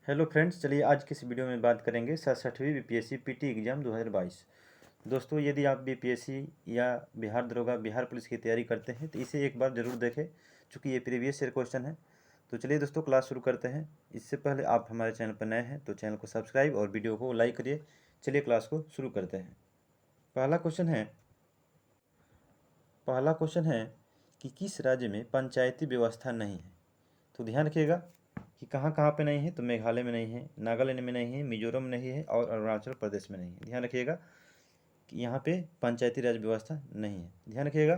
Hello friends, चलिए आज की इस वीडियो में बात करेंगे 67वीं बीपीएससी पीटी एग्ज़ाम 2022। दोस्तों, यदि आप बीपीएससी या बिहार दरोगा, बिहार पुलिस की तैयारी करते हैं तो इसे एक बार ज़रूर देखें, चूँकि ये प्रीवियस ईयर क्वेश्चन है। तो चलिए दोस्तों, क्लास शुरू करते हैं। इससे पहले आप हमारे चैनल पर नए हैं तो चैनल को सब्सक्राइब और वीडियो को लाइक करिए। चलिए क्लास को शुरू करते हैं। पहला क्वेश्चन है कि किस राज्य में पंचायती व्यवस्था नहीं है। तो ध्यान रखिएगा कि कहाँ कहाँ पे नहीं है। तो मेघालय में नहीं है, नागालैंड में नहीं है, मिजोरम में नहीं है और अरुणाचल प्रदेश में नहीं है। ध्यान रखिएगा कि यहाँ पे पंचायती राज व्यवस्था नहीं है। ध्यान रखिएगा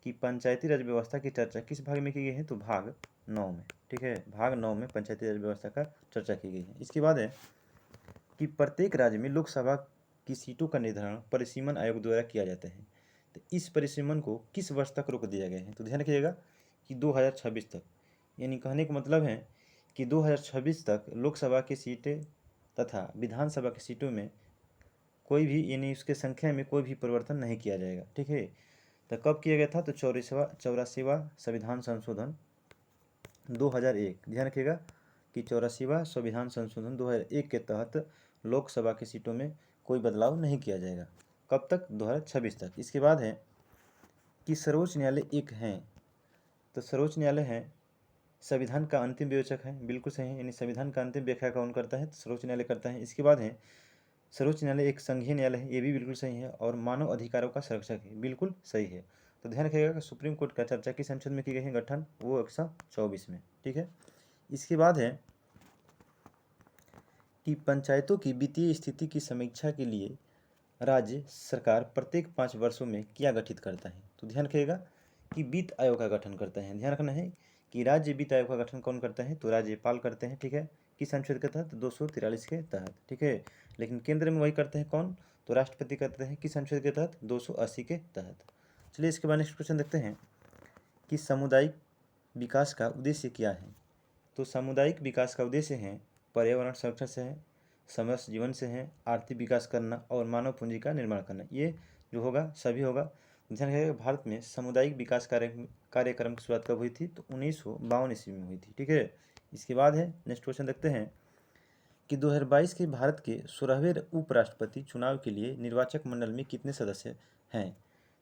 कि पंचायती राज व्यवस्था की चर्चा किस भाग में की गई है। तो भाग 9 में। ठीक है, भाग 9 में पंचायती राज व्यवस्था का चर्चा की गई है। इसके बाद है कि प्रत्येक राज्य में लोकसभा की सीटों का निर्धारण परिसीमन आयोग द्वारा किया जाता है। तो इस परिसीमन को किस वर्ष तक रोक दिया गया है। तो ध्यान रखिएगा कि 2026 तक। यानी कहने का मतलब है कि 2026 तक लोकसभा की सीटें तथा विधानसभा की सीटों में कोई भी, यानी उसके संख्या में कोई भी परिवर्तन नहीं किया जाएगा। ठीक है, तो कब किया गया था। तो 84वां संविधान संशोधन 2001। ध्यान रखिएगा कि 84वां संविधान संशोधन 2001 के तहत लोकसभा की सीटों में कोई बदलाव नहीं किया जाएगा। कब तक। 2026 तक। इसके बाद है कि सर्वोच्च न्यायालय एक है। तो सर्वोच्च न्यायालय है संविधान का अंतिम विवेचक है। बिल्कुल सही है, यानी संविधान का अंतिम व्याख्या कौन करता है। तो सर्वोच्च न्यायालय करता है। इसके बाद है सर्वोच्च न्यायालय एक संघीय न्यायालय है। ये भी बिल्कुल सही है। और मानव अधिकारों का संरक्षक है। बिल्कुल सही है। तो ध्यान रखिएगा कि सुप्रीम कोर्ट का चर्चा किस संसद में की गई है गठन, वो 124 में। ठीक है, इसके बाद है कि पंचायतों की वित्तीय स्थिति की समीक्षा के लिए राज्य सरकार प्रत्येक 5 वर्षों में क्या गठित करता है। तो ध्यान रखिएगा कि वित्त आयोग का गठन करता है। ध्यान रखना है कि राज्य वित्त आयोग का गठन कौन करता है। तो राज्यपाल करते हैं। ठीक है, किस अनुच्छेद के तहत। 243 के तहत। ठीक है, लेकिन केंद्र में वही करते हैं कौन। तो राष्ट्रपति करते हैं। किस अनुच्छेद के तहत। 280 के तहत। चलिए इसके बाद नेक्स्ट क्वेश्चन देखते हैं कि सामुदायिक विकास का उद्देश्य क्या है। तो सामुदायिक विकास का उद्देश्य है पर्यावरण संरक्षण से है, समरस जीवन से है, आर्थिक विकास करना और मानव पूंजी का निर्माण करना। ये जो होगा सभी होगा। ध्यान रखिएगा भारत में सामुदायिक विकास कार्यक्रम की शुरुआत कब हुई थी। तो 1952 ईस्वी में हुई थी। ठीक है, इसके बाद है नेक्स्ट क्वेश्चन देखते हैं कि 2022 के भारत के 16वें उपराष्ट्रपति चुनाव के लिए निर्वाचक मंडल में कितने सदस्य हैं।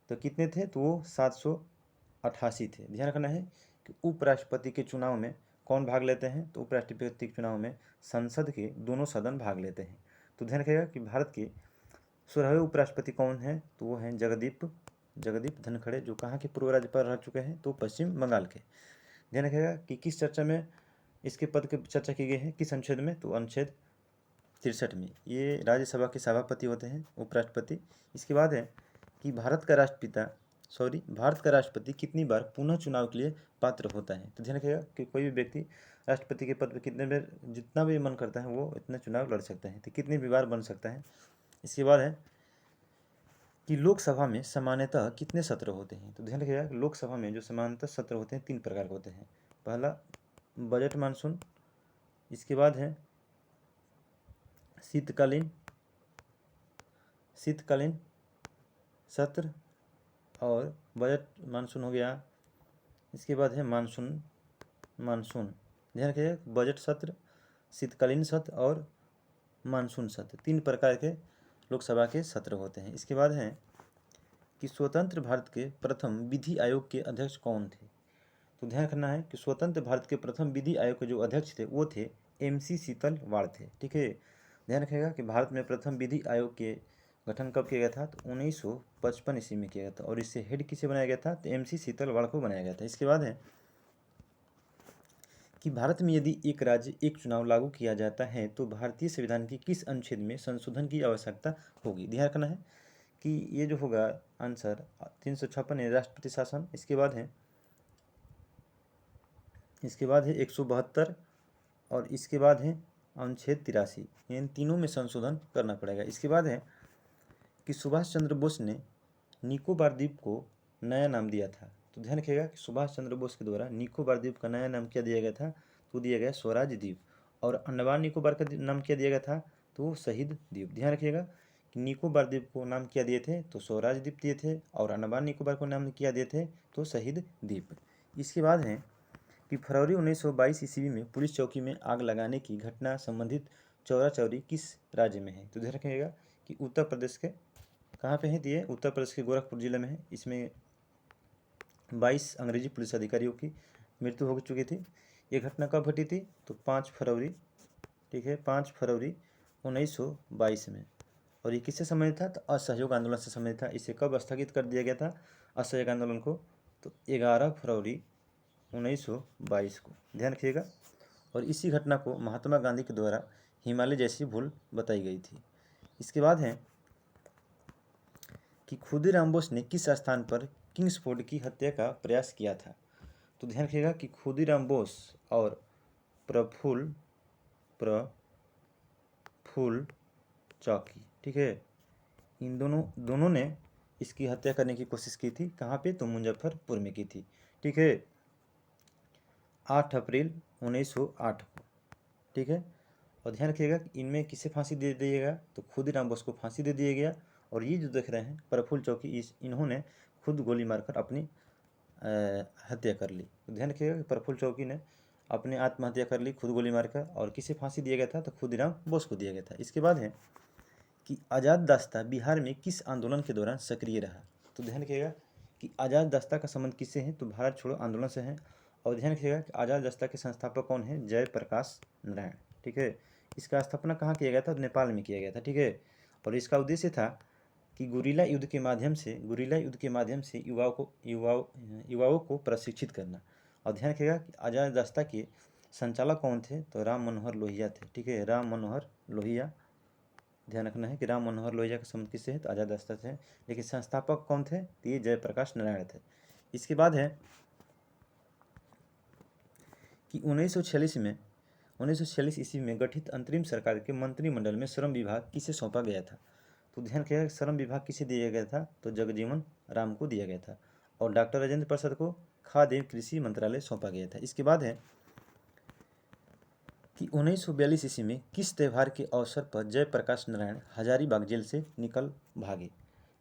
तो कितने थे। तो वो 788 थे। ध्यान रखना है कि उपराष्ट्रपति के चुनाव में कौन भाग लेते हैं। तो उपराष्ट्रपति के चुनाव में संसद के दोनों सदन भाग लेते हैं। तो ध्यान रखिएगा कि भारत के 16वें उपराष्ट्रपति कौन हैं। तो वो हैं जगदीप धनखड़, जो कहाँ के पूर्व राज्यपाल रह चुके हैं। तो पश्चिम बंगाल के। ध्यान रखिएगा कि किस चर्चा में इसके पद की चर्चा की गई है, किस अनुच्छेद में। तो अनुच्छेद 63 में। ये राज्यसभा के सभापति होते हैं, उपराष्ट्रपति। इसके बाद है कि भारत का राष्ट्रपति कितनी बार पुनः चुनाव के लिए पात्र होता है। तो ध्यान रखिएगा कि कोई भी व्यक्ति राष्ट्रपति के पद पर कितने बार, जितना भी मन करता है वो इतने चुनाव लड़ सकता है। तो कितनी भी बार बन सकता है। इसके बाद है कि लोकसभा में सामान्यतः कितने सत्र होते हैं। तो ध्यान रखिएगा लोकसभा में जो सामान्यतः सत्र होते हैं 3 प्रकार के होते हैं। पहला बजट मानसून, इसके बाद है शीतकालीन सत्र और बजट मानसून हो गया। इसके बाद है मानसून। ध्यान रखिए बजट सत्र, शीतकालीन सत्र और मानसून सत्र 3 प्रकार के लोकसभा के सत्र होते हैं। इसके बाद है कि स्वतंत्र भारत के प्रथम विधि आयोग के अध्यक्ष कौन थे। तो ध्यान रखना है कि स्वतंत्र भारत के प्रथम विधि आयोग के जो अध्यक्ष थे वो थे MC शीतलवाड़ थे। ठीक है, ध्यान रखिएगा कि भारत में प्रथम विधि आयोग के गठन कब किया गया था। तो 1955 ईस्वी में किया गया था। और इससे हेड किसे बनाया गया था। तो MC शीतलवाड़ को बनाया गया था। इसके बाद है कि भारत में यदि एक राज्य एक चुनाव लागू किया जाता है तो भारतीय संविधान की किस अनुच्छेद में संशोधन की आवश्यकता होगी। ध्यान रखना है कि ये जो होगा आंसर 356 है, राष्ट्रपति शासन। इसके बाद है 172 और इसके बाद है अनुच्छेद 83। इन तीनों में संशोधन करना पड़ेगा। इसके बाद है कि सुभाष चंद्र बोस ने निकोबार द्वीप को नया नाम दिया था। तो ध्यान रखिएगा कि सुभाष चंद्र बोस के द्वारा निकोबार द्वीप का नया नाम क्या दिया गया था। तो दिया गया स्वराज द्वीप। और अंडमान निकोबार का नाम क्या दिया गया था। तो शहीद द्वीप। ध्यान रखिएगा कि निकोबार द्वीप को नाम क्या दिए थे। तो स्वराज द्वीप दिए थे। और अंडमान निकोबार को नाम क्या दिए थे। तो शहीद द्वीप। इसके बाद है कि फरवरी 1922 ईस्वी में पुलिस चौकी में आग लगाने की घटना संबंधित चौरा चौरी किस राज्य में है? तो ध्यान रखिएगा कि उत्तर प्रदेश के कहाँ पे है दिए, उत्तर प्रदेश के गोरखपुर जिले में है। इसमें 22 अंग्रेजी पुलिस अधिकारियों की मृत्यु हो चुकी थी। ये घटना कब घटी थी? तो 5 फरवरी, ठीक है, 5 फरवरी 1922 में। और ये किससे संबंधित था? तो असहयोग आंदोलन से संबंधित था। इसे कब स्थगित कर दिया गया था असहयोग आंदोलन को? तो 11 फरवरी 1922 को, ध्यान रखिएगा। और इसी घटना को महात्मा गांधी के द्वारा हिमालय जैसी भूल बताई गई थी। इसके बाद है कि खुदीराम बोस ने किस स्थान पर किंग्सफोर्ड की हत्या का प्रयास किया था? तो ध्यान रखिएगा कि खुदीराम बोस और प्रफुल्ल चौकी, ठीक है, इन दोनों ने इसकी हत्या करने की कोशिश की थी। कहाँ पे? तो मुजफ्फरपुर में की थी, ठीक है, 8 अप्रैल 1908 को, ठीक है। और ध्यान रखिएगा कि इनमें किसे फांसी दे दिएगा? तो खुदीराम बोस को फांसी दे दिया गया। और ये जो देख रहे हैं प्रफुल्ल चौकी, इन्होंने खुद गोली मारकर अपनी हत्या कर ली। तो ध्यान रखिएगा कि प्रफुल्ल चौकी ने अपने आत्महत्या कर ली खुद गोली मारकर। और किसे फांसी दिया गया था? तो खुदीराम बोस को दिया गया था। इसके बाद है कि आज़ाद दस्ता बिहार में किस आंदोलन के दौरान सक्रिय रहा? तो ध्यान रखिएगा कि आज़ाद दस्ता का संबंध किससे है? तो भारत छोड़ो आंदोलन से है। और ध्यान रखिएगा कि आज़ाद दस्ता के संस्थापक कौन है? जयप्रकाश नारायण, ठीक है। इसका स्थापना कहाँ किया गया था? नेपाल में किया गया था, ठीक है। और इसका उद्देश्य था कि गुरिल्ला युद्ध के माध्यम से युवाओं को प्रशिक्षित करना। और ध्यान रखिएगा कि आज़ाद दस्ता के संचालक कौन थे? तो राम मनोहर लोहिया थे, ठीक है, राम मनोहर लोहिया। ध्यान रखना है कि राम मनोहर लोहिया का संबंध किससे है? तो आज़ाद दस्ता से। लेकिन संस्थापक कौन थे? तो ये जयप्रकाश नारायण थे। इसके बाद है कि 1946 ईस्वी में गठित अंतरिम सरकार के मंत्रिमंडल में श्रम विभाग किसे सौंपा गया था? तो ध्यान रखिएगा श्रम विभाग किसे दिया गया था? तो जगजीवन राम को दिया गया था। और डॉक्टर राजेंद्र प्रसाद को खाद्य एवं कृषि मंत्रालय सौंपा गया था। इसके बाद है कि 1942 ईस्वी में किस त्यौहार के अवसर पर जयप्रकाश नारायण हजारीबाग जेल से निकल भागे?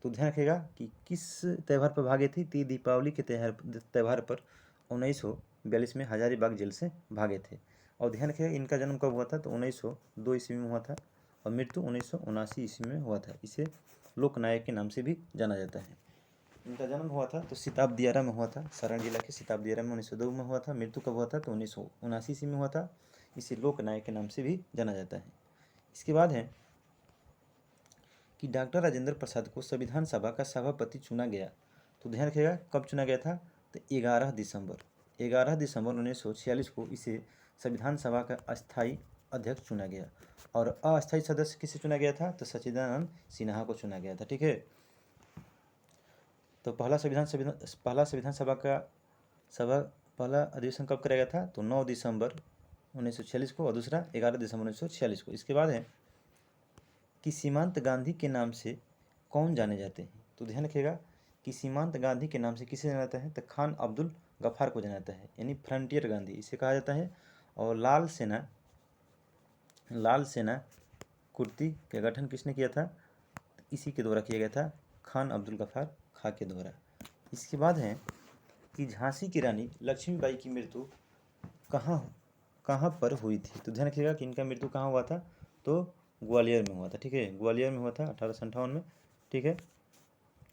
तो ध्यान रखिएगा कि किस त्यौहार पर भागे थे? तो दीपावली के त्यौहार पर 1942 में हजारीबाग जेल से भागे थे। और ध्यान रखिएगा इनका जन्म कब हुआ था? तो 1902 ईस्वी में हुआ था। और मृत्यु 1979 ईस्वी में हुआ था। इसे लोकनायक के नाम से भी जाना जाता है। इनका जन्म हुआ था तो सिताब दियारा में हुआ था, सारण जिला के सिताब दियारा में 1902 में हुआ था। मृत्यु कब हुआ था? तो 1979 ईस्वी में हुआ था। इसे लोकनायक के नाम से भी जाना जाता है। इसके बाद है कि डॉक्टर राजेंद्र प्रसाद को संविधान सभा का सभापति चुना गया। तो ध्यान रखिएगा कब चुना गया था? तो 11 दिसंबर 1946 को इसे संविधान सभा का अस्थायी अध्यक्ष चुना गया। और अस्थायी सदस्य किसे चुना गया था? तो सच्चिदानंद सिन्हा को चुना गया था, ठीक है। तो पहला अधिवेशन कब कराया गया था? तो 9 दिसंबर 1946 को। और दूसरा 11 दिसंबर 1946 को। इसके बाद है कि सीमांत गांधी के नाम से कौन जाने जाते हैं? तो ध्यान रखिएगा कि सीमांत गांधी के नाम से किसे जाना जाता है? तो खान अब्दुल गफ्फार को जाना जाता है, यानी फ्रंटियर गांधी इसे कहा जाता है। और लाल सेना कुर्ती का गठन किसने किया था? इसी के द्वारा किया गया था, खान अब्दुल गफ्फार खां के द्वारा। इसके बाद है कि झांसी की रानी लक्ष्मीबाई की मृत्यु कहाँ पर हुई थी? तो ध्यान रखिएगा कि इनका मृत्यु कहाँ हुआ था? तो ग्वालियर में हुआ था, ठीक है, ग्वालियर में हुआ था 1858 में, ठीक है।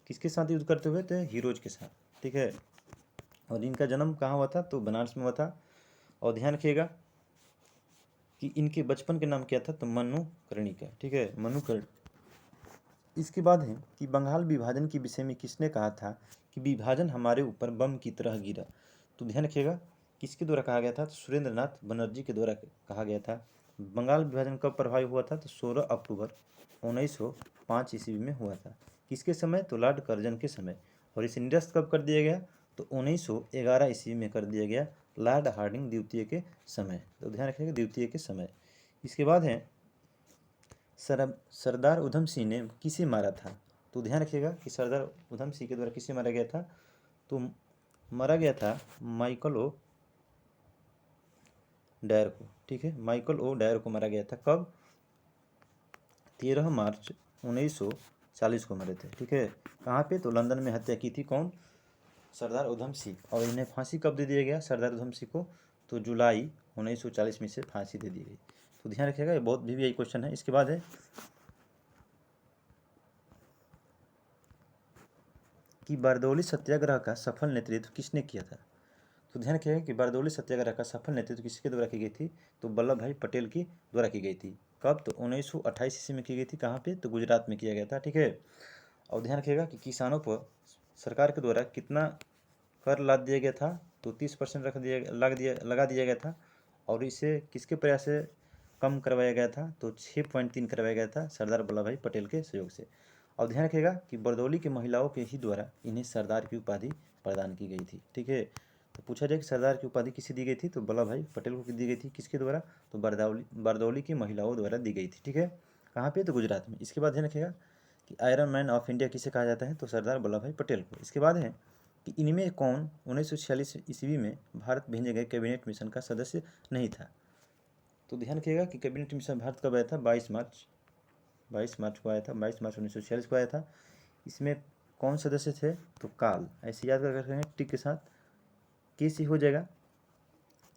किसके साथ युद्ध करते हुए? तो हीरोज के साथ, ठीक है। और इनका जन्म कहाँ हुआ था? तो बनारस में हुआ था। और ध्यान रखिएगा कि इनके बचपन के नाम क्या था? तो मनु कर्णिका, ठीक है, मनु कर्णिका। इसके बाद है कि बंगाल विभाजन के विषय में किसने कहा था कि विभाजन हमारे ऊपर बम की तरह गिरा? तो ध्यान रखिएगा किसके द्वारा कहा गया था? तो सुरेंद्र नाथ बनर्जी के द्वारा कहा गया था। बंगाल विभाजन कब प्रभावी हुआ था? तो 16 अक्टूबर 1905 ईस्वी में हुआ था। किसके समय? तो लॉर्ड कर्जन के समय। और इसे निरस्त कब कर दिया गया? तो 1911 ईस्वी में कर दिया गया, लॉर्ड हार्डिंग द्वितीय के समय। तो ध्यान रखिएगा द्वितीय के समय। इसके बाद है सरदार उधम सिंह ने किसे मारा था? तो ध्यान रखिएगा कि सरदार उधम सिंह के द्वारा किसे मारा गया था? तो मारा गया था माइकल ओ डायर को, ठीक है, माइकल ओ डायर को मारा गया था। कब? 13 मार्च 1940 को मरे थे, ठीक है। कहाँ पे? तो लंदन में हत्या की थी। कौन? सरदार उधम सिंह। और इन्हें फांसी कब दे दिया गया सरदार उधम सिंह को? तो जुलाई 1940 में इसे फांसी दे दी गई। तो ध्यान रखिएगा, ये बहुत भी यही क्वेश्चन है। इसके बाद है कि बारदौली सत्याग्रह का सफल नेतृत्व किसने किया था। तो ध्यान रखिएगा कि बारदौली सत्याग्रह का सफल नेतृत्व किसके द्वारा की गई थी, तो वल्लभ भाई पटेल की द्वारा की गई थी। कब, तो 1928 ईस्वी में की गई थी। कहाँ पे, तो गुजरात में किया गया था। ठीक है। और ध्यान रखिएगा कि किसानों पर सरकार के द्वारा कितना कर लाद दिया गया था, तो 30% लगा दिया गया था। और इसे किसके प्रयास से कम करवाया गया था, तो 6.3 करवाया गया था सरदार वल्लभ भाई पटेल के सहयोग से। और ध्यान रखिएगा कि बरदौली के महिलाओं के ही द्वारा इन्हें सरदार की उपाधि प्रदान की गई थी। ठीक है। तो पूछा जाए कि सरदार की उपाधि किसे दी गई थी, तो वल्लभ भाई पटेल को दी गई थी। किसके द्वारा, तो बरदौली की महिलाओं द्वारा दी गई थी। ठीक है। कहाँ पे, तो गुजरात में। इसके बाद ध्यान रखिएगा कि आयरन मैन ऑफ इंडिया किसे कहा जाता है, तो सरदार वल्लभ भाई पटेल को। इसके बाद है कि इनमें कौन 1946 ईस्वी में भारत भेजे गए कैबिनेट मिशन का सदस्य नहीं था। तो ध्यान रखिएगा कि कैबिनेट मिशन भारत कब आया था, 22 मार्च को आया था। 22 मार्च 1946 को आया था। इसमें कौन सदस्य थे, तो काल, ऐसे याद कर रखेंगे टिक के साथ। के से हो जाएगा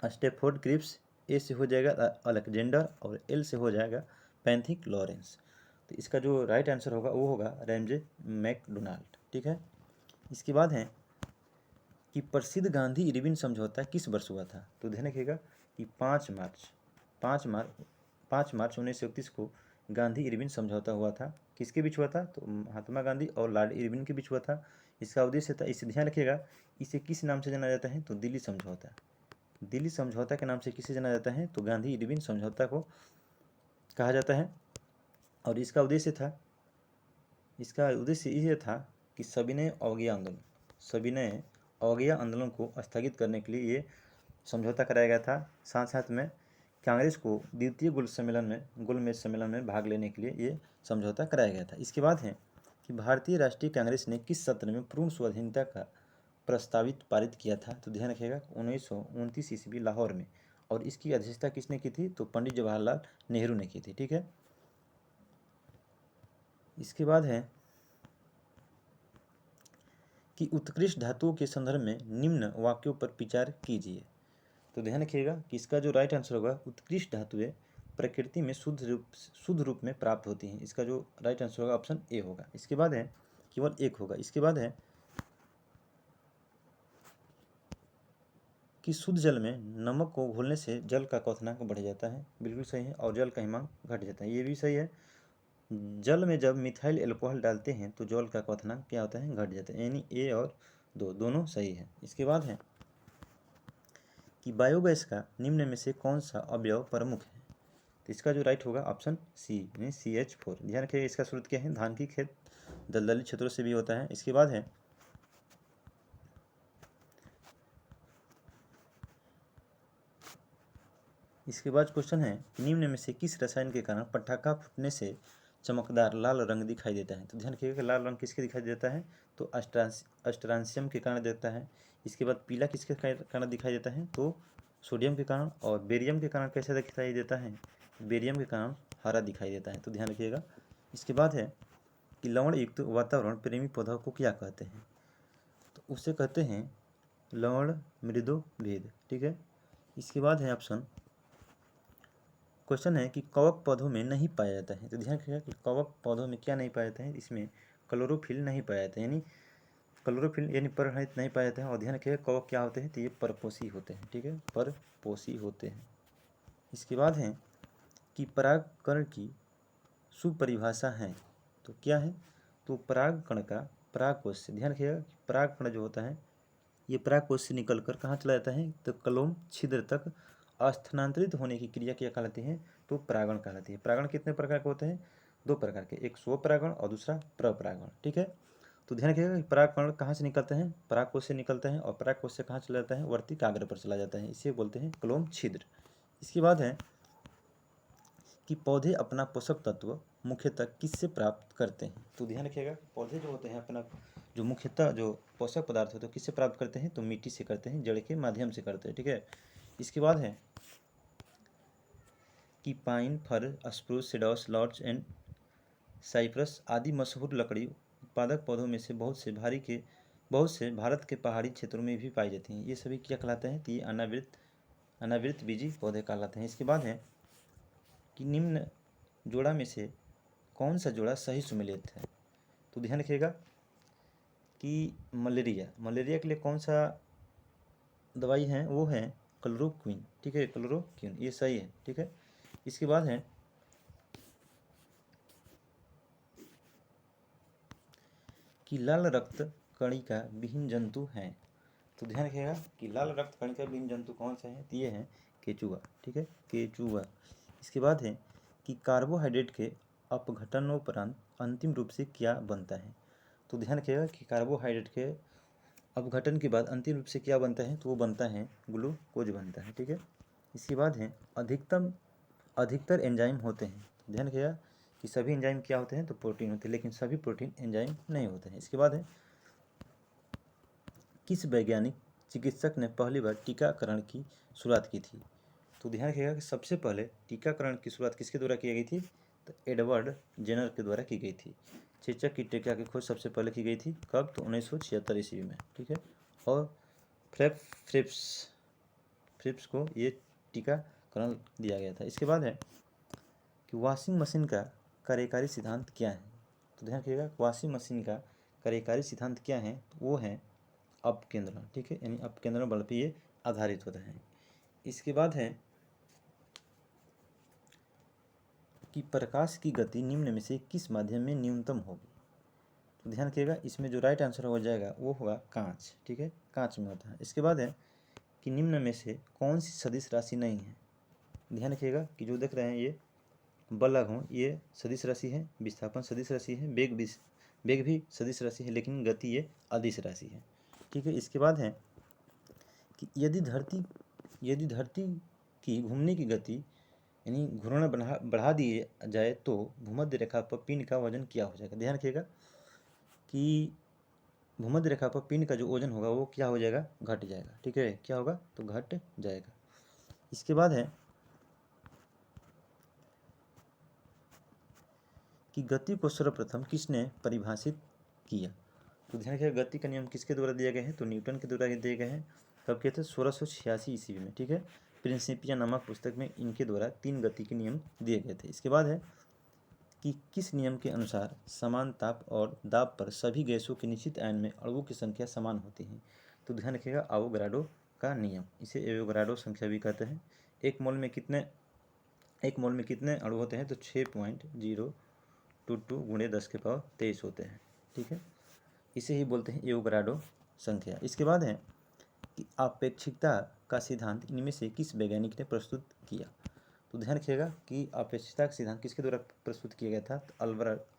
स्टेफोर्ड क्रिप्स, ए से हो जाएगा अलेक्जेंडर, और एल से हो जाएगा पैंथिक लॉरेंस। तो इसका जो राइट आंसर होगा वो होगा रैमजे मैकडोनाल्ड। ठीक है। इसके बाद है कि प्रसिद्ध गांधी इरविन समझौता किस वर्ष हुआ था। तो ध्यान रखिएगा कि 5 मार्च 1931 को गांधी इरविन समझौता हुआ था। किसके बीच हुआ था, तो महात्मा गांधी और लॉर्ड इरविन के बीच हुआ था। इसका उद्देश्य था, इसे ध्यान रखिएगा, इसे किस नाम से जाना जाता है, तो दिल्ली समझौता। दिल्ली समझौता के नाम से किसे जाना जाता है, तो गांधी इरविन समझौता को कहा जाता है। और इसका उद्देश्य यह था कि सविनय अवज्ञा आंदोलन को स्थगित करने के लिए ये समझौता कराया गया था। साथ साथ में कांग्रेस को द्वितीय गोलमेज सम्मेलन में भाग लेने के लिए ये समझौता कराया गया था। इसके बाद है कि भारतीय राष्ट्रीय कांग्रेस ने किस सत्र में पूर्ण स्वाधीनता का प्रस्तावित पारित किया था। तो ध्यान रखिएगा 1929 ईस्वी लाहौर में। और इसकी अध्यक्षता किसने की थी, तो पंडित जवाहरलाल नेहरू ने की थी। ठीक है। इसके बाद है कि उत्कृष्ट धातुओं के संदर्भ में निम्न वाक्यों पर विचार कीजिए। तो ध्यान रखिएगा कि इसका जो राइट आंसर होगा, उत्कृष्ट धातुएं प्रकृति में शुद्ध रूप में प्राप्त होती हैं। इसका जो राइट आंसर होगा ऑप्शन ए होगा। इसके बाद है केवल एक होगा। इसके बाद है कि शुद्ध जल में नमक को घोलने से जल का क्वथनांक बढ़ जाता है। बिल्कुल सही है। और जल का हिमांक घट जाता है, ये भी सही है। जल में जब मिथाइल एल्कोहल डालते हैं तो जल का क्वथनांक क्या होता है, घट जाता है। यानी ए और दोनों सही है। इसके बाद है कि बायोगैस का निम्न में से कौन सा अवयव प्रमुख है। तो इसका जो राइट होगा ऑप्शन सी, यानी CH4। ध्यान रखिए इसका स्रोत क्या है, धान की खेत दलदली क्षेत्रों से भी होता है। इसके बाद है क्वेश्चन है निम्न में से किस रसायन के कारण पटाखा फूटने से चमकदार लाल रंग दिखाई देता है। तो ध्यान रखिएगा कि लाल रंग किसके दिखाई देता है, तो अस्ट्रांसियम के कारण देता है। इसके बाद पीला किसके कारण दिखाई देता है, तो सोडियम के कारण। और बेरियम के कारण कैसे दिखाई देता है, बेरियम के कारण हरा दिखाई देता है। तो ध्यान रखिएगा। इसके बाद है कि लवण युक्त वातावरण प्रेमी पौधा को क्या कहते हैं, तो उसे कहते हैं लवण मृदो भेद। ठीक है। इसके बाद है ऑप्शन क्वेश्चन है कि कवक पौधों में नहीं पाया जाता है। तो ध्यान रखिएगा कि कवक पौधों में क्या नहीं पाया जाता है, इसमें क्लोरोफिल नहीं पाया जाता है, यानी क्लोरोफिल यानी पररहित नहीं पाया जाता है। और ध्यान रखिएगा कवक क्या होते हैं, तो ये परपोषी होते हैं। ठीक है, परपोषी होते हैं। इसके बाद है कि परागकण की सुपरिभाषा है, तो क्या है, तो परागकण का परागकोश से, ध्यान रखिएगा कि परागकण जो होता है ये परागकोश से निकलकर कहाँ चला जाता है, तो कलोम छिद्र तक स्थानांतरित होने की क्रिया क्या कहलाती है, तो परागण कहलाती है। परागण कितने प्रकार के होते हैं, 2 प्रकार के, एक स्वपरागण और दूसरा प्रपरागण। ठीक है। तो ध्यान रखिएगा कि परागकण कहाँ से निकलते हैं, परागकोश से निकलते हैं। और परागकोश से कहाँ चला जाता है, वर्ती काग्र पर चला जाता है, इसे बोलते हैं कलोम छिद्र। इसके बाद है कि पौधे अपना पोषक तत्व मुख्यतः किससे प्राप्त करते हैं। तो ध्यान रखिएगा पौधे जो होते हैं अपना जो मुख्यतः जो पोषक पदार्थ होते हैं किससे प्राप्त करते हैं, तो मिट्टी से करते हैं, जड़ के माध्यम से करते हैं। ठीक है। इसके बाद है कि pine, fir, spruce, cedars, larch and cypress आदि मशहूर लकड़ी उत्पादक पौधों में से बहुत से भारत के पहाड़ी क्षेत्रों में भी पाई जाती हैं। ये सभी क्या कहलाते हैं, तो ये अनावृत बीजी पौधे कहलाते हैं। इसके बाद है कि निम्न जोड़ा में से कौन सा जोड़ा सही सुमेलित है। तो ध्यान रखिएगा कि मलेरिया के लिए कौन सा दवाई है, वो है क्लोरोक्विन, ठीक है, क्लोरोक्विन, ये सही है, ठीक है। इसके बाद है कि लाल रक्त कणिका विहीन जंतु हैं। तो ध्यान रखिएगा कि लाल रक्त कणिका विहीन जंतु कौन से हैं, तो ये हैं केचुआ, ठीक है, केचुआ। इसके बाद है कि कार्बोहाइड्रेट के अपघटनोपरांत अंतिम रूप से क्या बनता है। तो ध्यान रखिएगा कि कार्बोहाइड्रेट के अपघटन के बाद अंतिम रूप से क्या बनता है, तो वो बनता है ग्लूकोज बनता है, ठीक है। इसके बाद है अधिकतर एंजाइम होते हैं। ध्यान रखिएगा कि सभी एंजाइम क्या होते हैं, तो प्रोटीन होते हैं, लेकिन सभी प्रोटीन एंजाइम नहीं होते हैं। इसके बाद है किस वैज्ञानिक चिकित्सक ने पहली बार टीकाकरण की शुरुआत की थी। तो ध्यान रखिएगा कि सबसे पहले टीकाकरण की शुरुआत किसके द्वारा की गई थी, तो एडवर्ड जेनर के द्वारा की गई थी। चेचक की टीका की खोज सबसे पहले की गई थी, कब, तो 1976 ईस्वी में, ठीक है। और फ्रिप्स को ये टीकाकरण दिया गया था। इसके बाद है कि वॉशिंग मशीन का कार्यकारी सिद्धांत क्या है। तो ध्यान रखिएगा वॉशिंग मशीन का कार्यकारी सिद्धांत क्या है, तो वो है अपकेंद्रण, ठीक है, यानी अपकेंद्रण बल पे ये आधारित होता है। इसके बाद है कि प्रकाश की गति निम्न में से किस माध्यम में न्यूनतम होगी। तो ध्यान रखिएगा इसमें जो राइट आंसर हो जाएगा वो होगा कांच, ठीक है, कांच में होता है। इसके बाद है कि निम्न में से कौन सी सदिश राशि नहीं है। ध्यान रखिएगा कि जो देख रहे हैं ये बल हो, ये सदिश राशि है, विस्थापन सदिश राशि है, वेग भी सदिश राशि है, लेकिन गति ये अदिश राशि है, ठीक है। इसके बाद है कि यदि धरती की घूमने की गति यानी घूर्णन बढ़ा दिए जाए तो भूमध्य रेखा पर पिंड का वजन क्या हो जाएगा। ध्यान रखिएगा कि भूमध्य रेखा पर पिंड का जो वजन होगा वो क्या हो जाएगा, घट जाएगा, ठीक है, क्या होगा, तो घट जाएगा। इसके बाद है कि गति को सर्वप्रथम किसने परिभाषित किया। तो ध्यान रखिएगा गति का नियम किसके द्वारा दिए गए हैं, तो न्यूटन के द्वारा दिए गए हैं। कब किए थे, 1686 ईस्वी में, ठीक है। प्रिंसिपिया नामक पुस्तक में इनके द्वारा 3 गति के नियम दिए गए थे। इसके बाद है कि किस नियम के अनुसार समान ताप और दाब पर सभी गैसों के निश्चित आयन में अणुओं की संख्या समान होती है। तो ध्यान रखिएगा आवोगाड्रो का नियम, इसे एवोगाड्रो संख्या भी कहते हैं। एक मोल में कितने अणु होते हैं, तो 6.022 गुणे 10⁻23 होते हैं, ठीक है। इसे ही बोलते हैं एवोगाड्रो संख्या। इसके बाद है कि अपेक्षिकता का सिद्धांत इनमें से किस वैज्ञानिक ने प्रस्तुत किया। तो ध्यान रखिएगा कि अपेक्षिकता का सिद्धांत किसके द्वारा प्रस्तुत किया गया था, तो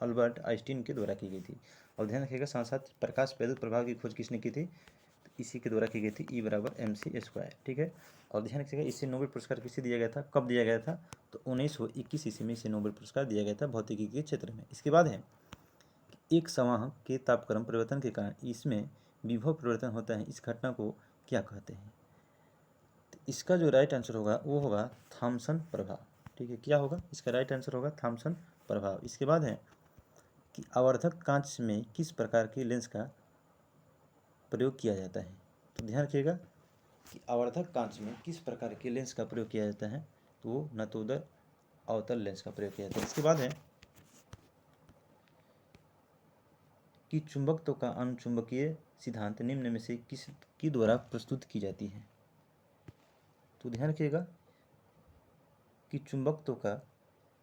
अल्बर्ट आइंस्टीन के द्वारा की गई थी। और ध्यान रखिएगा साथ साथ प्रकाश वैद्युत प्रभाव की खोज किसने की थी, तो इसी के द्वारा की गई थी, E = mc², ठीक है। और ध्यान रखिएगा इससे नोबेल पुरस्कार किसे दिया गया था, कब दिया गया था, तो 1921 ईस्वी में इसे नोबेल पुरस्कार दिया गया था भौतिकी के क्षेत्र में। इसके बाद है एक संवाहक के तापक्रम परिवर्तन के कारण इसमें विभव परिवर्तन होता है, इस घटना को क्या कहते हैं। तो इसका जो राइट आंसर होगा वो होगा थॉमसन प्रभाव, ठीक है, क्या होगा, इसका राइट आंसर होगा थॉमसन प्रभाव। इसके बाद है कि आवर्धक कांच में किस प्रकार के लेंस का प्रयोग किया जाता है। तो ध्यान रखिएगा कि आवर्धक कांच में किस प्रकार के लेंस का प्रयोग किया जाता है, तो वो नतोदर अवतल लेंस का प्रयोग किया जाता है। इसके बाद है कि चुंबकत्व का अनुचुंबकीय सिद्धांत निम्न में से किसके द्वारा प्रस्तुत की जाती है। तो ध्यान रखिएगा कि चुंबकत्व का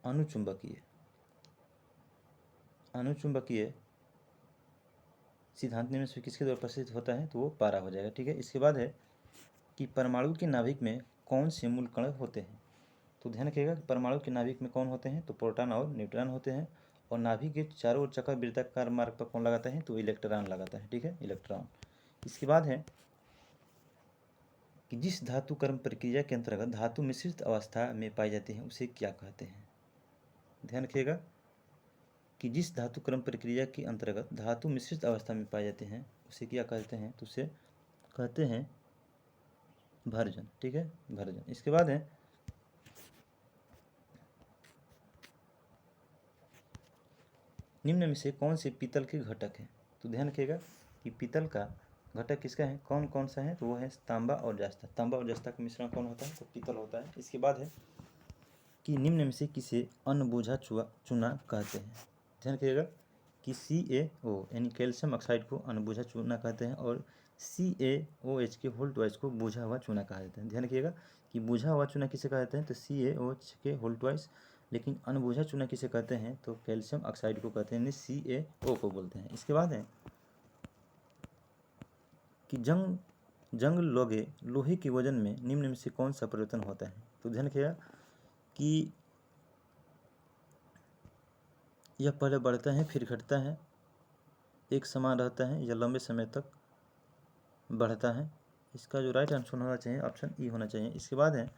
अनुचुंबकीय सिद्धांत निम्न से किसके द्वारा प्रस्तुत होता है, तो वो पारा हो जाएगा, ठीक है। इसके बाद है कि परमाणु के नाभिक में कौन से मूल कण होते हैं। तो ध्यान रखिएगा कि परमाणु के नाभिक में कौन होते हैं, तो प्रोटॉन और न्यूट्रॉन होते हैं। और नाभिक के चारों ओर चक्करवृत्ताकार मार्ग पर कौन लगाता है, तो इलेक्ट्रॉन लगाता है, ठीक है, इलेक्ट्रॉन। इसके बाद है कि जिस धातु कर्म प्रक्रिया के अंतर्गत धातु मिश्रित अवस्था में पाई जाती है उसे क्या कहते हैं। ध्यान रखिएगा कि जिस धातु कर्म प्रक्रिया के अंतर्गत धातु मिश्रित अवस्था में पाए जाते हैं उसे क्या कहते हैं, तो उसे कहते हैं भर्जन, ठीक है, भर्जन। इसके बाद है निम्न में से कौन से पीतल के घटक हैं। तो ध्यान रखिएगा कि पीतल का घटक किसका है, कौन कौन सा है, तो वो है तांबा और जस्ता। तांबा और जस्ता का मिश्रण कौन होता है, तो पीतल होता है। इसके बाद है कि निम्न में से किसे अनबुझा चूना कहते हैं। ध्यान रखिएगा कि CaO यानी कैल्शियम ऑक्साइड को अनबुझा चूना कहते हैं और CaOH के होल ट्वाइस को बुझा हुआ चूना कहा जाता है। ध्यान रखिएगा कि बुझा हुआ चूना किसे कहते हैं, तो CaOH के होल ट्वाइस, लेकिन अनबुझा चूना किसे कहते हैं, तो कैल्शियम ऑक्साइड को कहते हैं, CaO को बोलते हैं। इसके बाद है कि जंग लोहे के वजन में निम्न में से कौन सा परिवर्तन होता है। तो ध्यान रखिएगा कि यह पहले बढ़ता है फिर घटता है, एक समान रहता है या लंबे समय तक बढ़ता है। इसका जो राइट आंसर होना चाहिए ऑप्शन ई होना चाहिए। इसके बाद है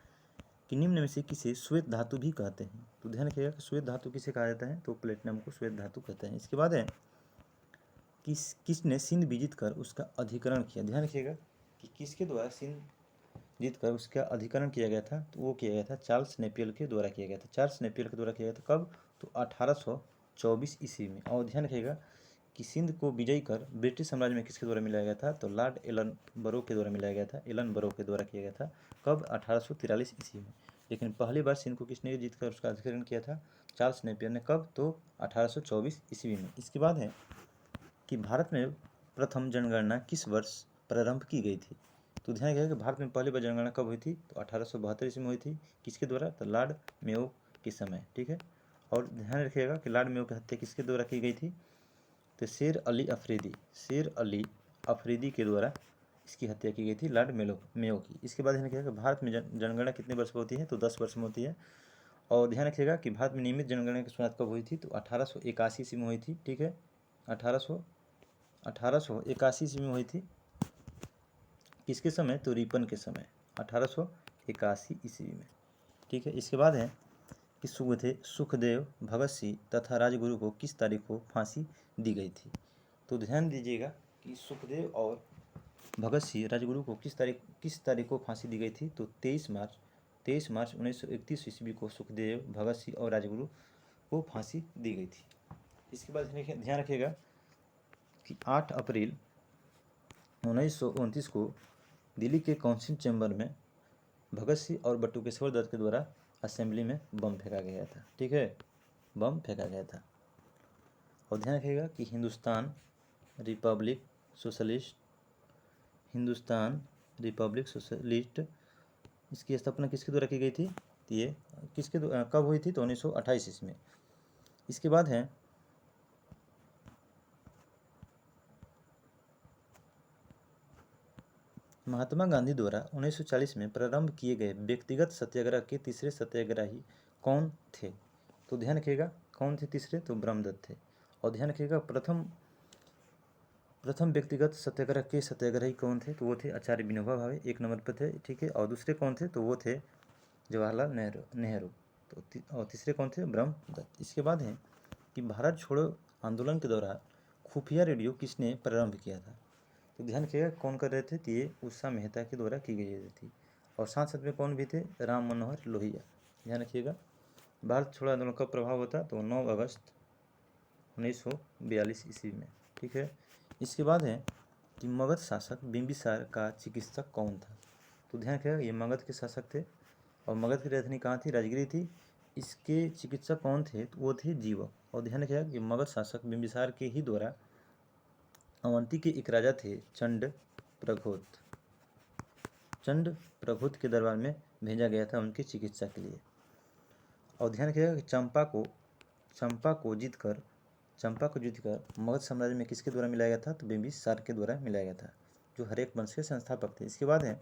कि निम्न में से किसे श्वेत धातु भी कहते हैं। तो ध्यान रखिएगा कि श्वेत धातु किसे कहा जाता है, तो प्लेटिनम को श्वेत धातु कहते हैं। इसके बाद है किसने सिंध विजित कर उसका अधिकरण किया। ध्यान रखिएगा कि किसके द्वारा सिंध जीत कर उसका अधिकरण किया गया था, तो वो किया गया था चार्ल्स नेपियर के द्वारा किया गया था। चार्ल्स नेपियर के द्वारा किया गया था कब, तो 1824 ईस्वी में। और ध्यान रखिएगा कि सिंध को विजयी कर ब्रिटिश साम्राज्य में किसके द्वारा मिलाया गया था, तो लॉर्ड एलन बरो के द्वारा मिलाया गया था। एलन बरो के द्वारा किया गया था कब, 1843 ईस्वी में। लेकिन पहली बार सिंध को किसने जीत कर उसका अधिकरण किया था, चार्ल्स नेपियर ने। कब, तो 1824 ईस्वी में। इसके बाद है कि भारत में प्रथम जनगणना किस वर्ष प्रारंभ की गई थी। तो ध्यान रखिएगा कि भारत में पहली बार जनगणना कब हुई थी, तो 1872 ईस्वी में हुई थी। किसके द्वारा, तो लॉर्ड मेयो के समय। ठीक है, और ध्यान रखिएगा कि लॉर्ड मेयो की हत्या किसके द्वारा की गई थी, तो शेर अली अफरीदी के द्वारा इसकी हत्या की गई थी, लॉर्ड मेयो की। इसके बाद ध्यान रखिएगा कि भारत में जनगणना कितने वर्ष में होती है, तो 10 वर्ष में होती है। और ध्यान रखिएगा कि भारत में नियमित जनगणना की शुरुआत कब हुई थी, तो 1881 ईस्वी में हुई थी। ठीक है, 1881 ईस्वी में हुई थी। किसके समय, तो रिपन के समय, 1881 ईस्वी में। ठीक है, इसके बाद है कि सुखदेव, भगत सिंह तथा राजगुरु को किस तारीख को फांसी दी गई थी। तो ध्यान दीजिएगा कि सुखदेव और भगत सिंह राजगुरु को किस तारीख को फांसी दी गई थी, तो 23 मार्च 1931 ईस्वी को सुखदेव, भगत सिंह और राजगुरु को फांसी दी गई थी। इसके बाद ध्यान रखिएगा कि 8 अप्रैल 1929 को दिल्ली के काउंसिल चैम्बर में भगत सिंह और बटुकेश्वर दत्त के द्वारा असेंबली में बम फेंका गया था। ठीक है, बम फेंका गया था। और ध्यान रखिएगा कि हिंदुस्तान रिपब्लिक सोशलिस्ट इसकी स्थापना किसके द्वारा की गई थी, ये कब हुई थी, तो 1928 ईस्वी में। इसके बाद है महात्मा गांधी द्वारा 1940 में प्रारंभ किए गए व्यक्तिगत सत्याग्रह के तीसरे सत्याग्रही कौन थे। तो ध्यान रखिएगा कौन थे तीसरे, तो ब्रह्मदत्त थे। और ध्यान रखिएगा प्रथम व्यक्तिगत सत्याग्रह के सत्याग्रही कौन थे, तो वो थे आचार्य विनोबा भावे, एक नंबर पर थे। ठीक है, और दूसरे कौन थे, तो वो थे जवाहरलाल नेहरू। तो और तीसरे कौन थे, ब्रह्मदत्त। इसके बाद है कि भारत छोड़ो आंदोलन के दौरान खुफिया रेडियो किसने प्रारंभ किया था। तो ध्यान रखिएगा कौन कर रहे थे, तो ये उषा मेहता के द्वारा की गई थी। और साथ साथ में कौन भी थे, राम मनोहर लोहिया। ध्यान रखिएगा भारत छोड़ो आंदोलन का प्रभाव होता, तो 9 अगस्त 1942 ईस्वी में। ठीक है, इसके बाद है कि मगध शासक बिंबिसार का चिकित्सक कौन था। तो ध्यान रखिएगा ये मगध के शासक थे और मगध की राजधानी कहाँ थी, राजगिरी थी। इसके चिकित्सक कौन थे, तो वो थे जीवक। और ध्यान रखिएगा कि मगध शासक बिंबिसार के ही द्वारा अवंती के एक राजा थे चंड प्रघोत के दरबार में भेजा गया था उनकी चिकित्सा के लिए। और ध्यान रखिएगा कि चंपा को जीतकर मगध साम्राज्य में किसके द्वारा मिलाया गया था, तो बिंबिसार के द्वारा मिलाया गया था, जो हरेक वंश के संस्थापक थे। इसके बाद है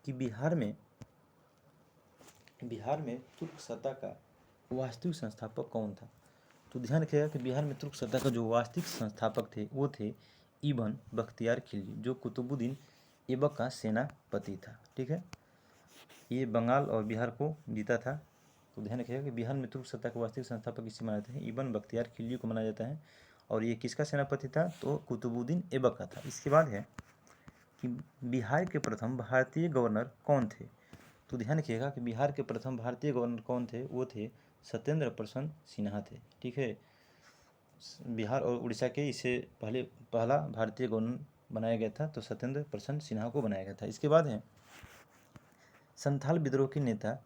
कि बिहार में तुर्क सत्ता का वास्तविक संस्थापक कौन था। तो ध्यान रखिएगा कि बिहार में तुर्क सत्ता का जो वास्तविक संस्थापक थे वो थे इब्न बख्तियार खिलजी, जो कुतुबुद्दीन ऐबक का सेनापति था। ठीक है, ये बंगाल और बिहार को जीता था। तो ध्यान रखिएगा कि बिहार में तुर्क सत्ता के वास्तविक संस्थापक किसे माना जाता है, इब्न बख्तियार खिलजी को माना जाता है। और ये किसका सेनापति था, तो कुतुबुद्दीन ऐबक का था। इसके बाद है कि बिहार के प्रथम भारतीय गवर्नर कौन थे। तो ध्यान रखिएगा कि बिहार के प्रथम भारतीय गवर्नर कौन थे, वो थे सत्येंद्र प्रसन्न सिन्हा थे। ठीक है, बिहार और उड़ीसा के इसे पहला भारतीय गवर्नर बनाया गया था? तो सत्येंद्र प्रसन्न सिन्हा को बनाया गया था। इसके बाद है संथाल विद्रोह के नेता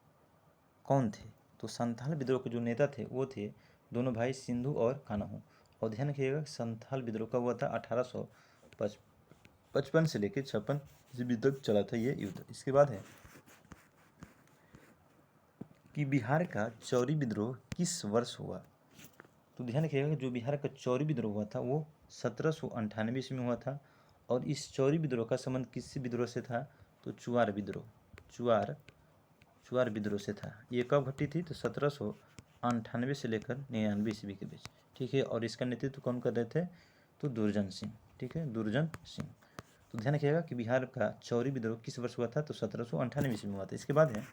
कौन थे? तो संथाल विद्रोह के जो नेता थे वो थे दोनों भाई सिंधु और कान्हू। और ध्यान रखिएगा संथाल विद्रोह कब हुआ था? 1855 से लेकर 56 ईस्वी तक चला था ये युद्ध। इसके बाद है कि बिहार का चौरी विद्रोह किस वर्ष हुआ? तो ध्यान रखिएगा जो बिहार का चौरी विद्रोह हुआ था वो 1798 ईस्वी में हुआ था। और इस चौरी विद्रोह का संबंध किस विद्रोह से था? तो चुआर विद्रोह, चुआर विद्रोह से था। ये कब घटी थी? तो 1798 से लेकर 99 ईस्वी के बीच। ठीक है, और इसका नेतृत्व कौन कर रहे थे? तो दुर्जन सिंह। ठीक है, दुर्जन सिंह। तो ध्यान रखिएगा कि बिहार का चौरी विद्रोह किस वर्ष हुआ था? तो 1798 ईस्वी में हुआ था। इसके बाद है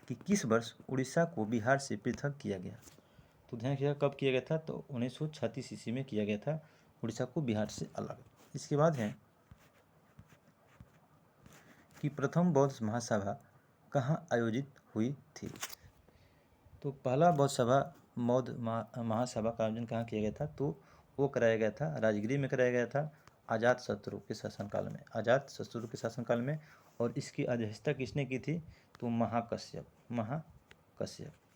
कि किस वर्ष उड़ीसा को बिहार से पृथक किया गया? तो ध्यान रखिएगा कब किया गया था? तो 1936 ईस्वी में किया गया था उड़ीसा को बिहार से अलग। इसके बाद है कि प्रथम बौद्ध महासभा कहाँ आयोजित हुई थी? तो पहला बौद्ध महासभा का आयोजन कहाँ किया गया था? तो वो कराया गया था राजगीर में कराया गया था अजातशत्रु के शासनकाल में, अजातशत्रु के शासनकाल में। और इसकी अध्यक्षता किसने की थी? तो महाकश्यप।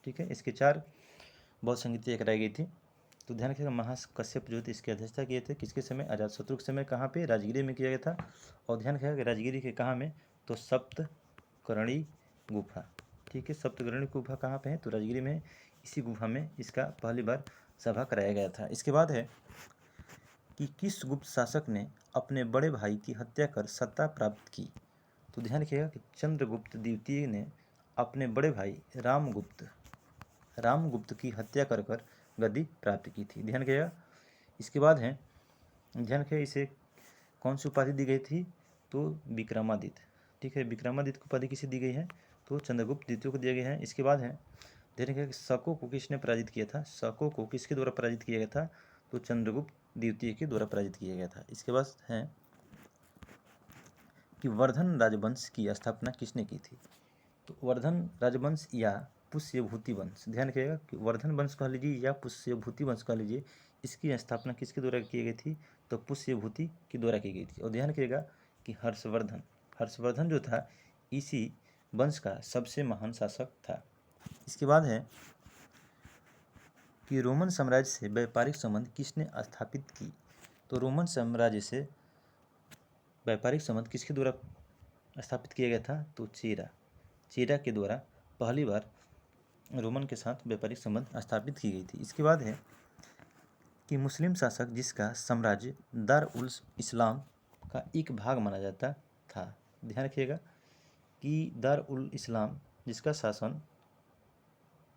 ठीक है, इसके 4 बौद्ध संहिताएं कराई गई थी। तो ध्यान रखिएगा महाकश्यप जो थे इसकी अध्यक्षता किए थे किसके समय? अजातशत्रु के समय। कहाँ पे? राजगीर में किया गया था। और ध्यान रखिएगा कि राजगीर के कहाँ में? तो सप्तकर्णी गुफा। ठीक है, सप्तकर्णी गुफा कहाँ पे है? तो राजगीर में। इसी गुफा में इसका पहली बार सभा कराया गया था। इसके बाद है कि किस गुप्त शासक ने अपने बड़े भाई की हत्या कर सत्ता प्राप्त की? तो ध्यान रखिएगा कि चंद्रगुप्त द्वितीय ने अपने बड़े भाई रामगुप्त की हत्या कर गद्दी प्राप्त की थी। ध्यान रखिएगा। इसके बाद है ध्यान रखिएगा इसे कौन सी उपाधि दी गई थी? तो विक्रमादित्य। ठीक है, विक्रमादित्य की उपाधि किसे दी गई है? तो चंद्रगुप्त द्वितीय को दिया गया है। इसके बाद है ध्यान रखिएगा शकों को किसने पराजित किया था? शकों को किसके द्वारा पराजित किया गया था? तो चंद्रगुप्त द्वितीय के द्वारा पराजित किया गया था। इसके बाद है कि वर्धन राजवंश की स्थापना किसने की थी? तो वर्धन राजवंश या पुष्यभूति वंश। ध्यान रखिएगा कि वर्धन वंश कह लीजिए या पुष्यभूति वंश कह लीजिए, इसकी स्थापना किसके द्वारा की गई थी? तो पुष्यभूति के द्वारा की गई थी। और ध्यान रखिएगा कि हर्षवर्धन जो था इसी वंश का सबसे महान शासक था। इसके बाद है कि रोमन साम्राज्य से व्यापारिक संबंध किसने स्थापित की? तो रोमन साम्राज्य से व्यापारिक संबंध किसके द्वारा स्थापित किया गया था? तो चेरा के द्वारा पहली बार रोमन के साथ व्यापारिक संबंध स्थापित की गई थी। इसके बाद है कि मुस्लिम शासक जिसका साम्राज्य दार उल इस्लाम का एक भाग माना जाता था। ध्यान रखिएगा कि दार उल इस्लाम जिसका शासन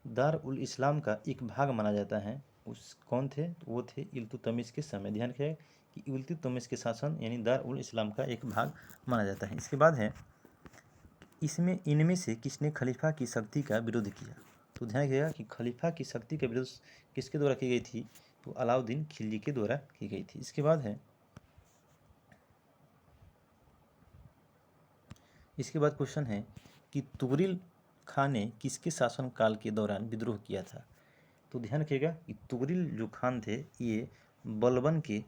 दार उल इस्लाम का एक भाग माना जाता है उस कौन थे? तो वो थे इल्तुतमिश के समय। ध्यान रखिएगा कि इल्तुतमिश के शासन यानी दार उल इस्लाम का एक भाग माना जाता है। इसके बाद है इनमें से किसने खलीफा की शक्ति का विरोध किया? तो ध्यान रखिएगा कि खलीफा की शक्ति का विरोध किसके द्वारा की गई थी? तो अलाउद्दीन खिलजी के द्वारा की गई थी। इसके बाद क्वेश्चन है कि तुगरिल खान ने किसके शासनकाल के दौरान विद्रोह किया था? तो ध्यान रखिएगा कि तुगरिल जो खान थे ये बलबन के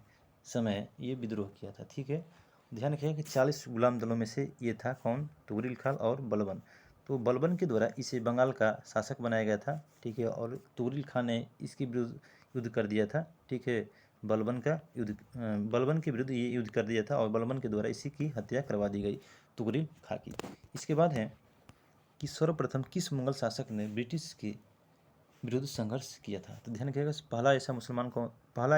समय ये विद्रोह किया था। ठीक है, ध्यान रखिएगा कि 40 गुलाम दलों में से ये था कौन? तुगरिल खान और बलबन। तो बलबन के द्वारा इसे बंगाल का शासक बनाया गया था। ठीक है, और तुगरिल खान ने इसके विरुद्ध युद्ध कर दिया था। ठीक है, बलबन के विरुद्ध ये युद्ध कर दिया था और बलबन के द्वारा इसी की हत्या करवा दी गई तुगरिल खान की। इसके बाद है कि सर्वप्रथम किस मुगल शासक ने ब्रिटिश के विरुद्ध संघर्ष किया था? तो ध्यान रखिएगा पहला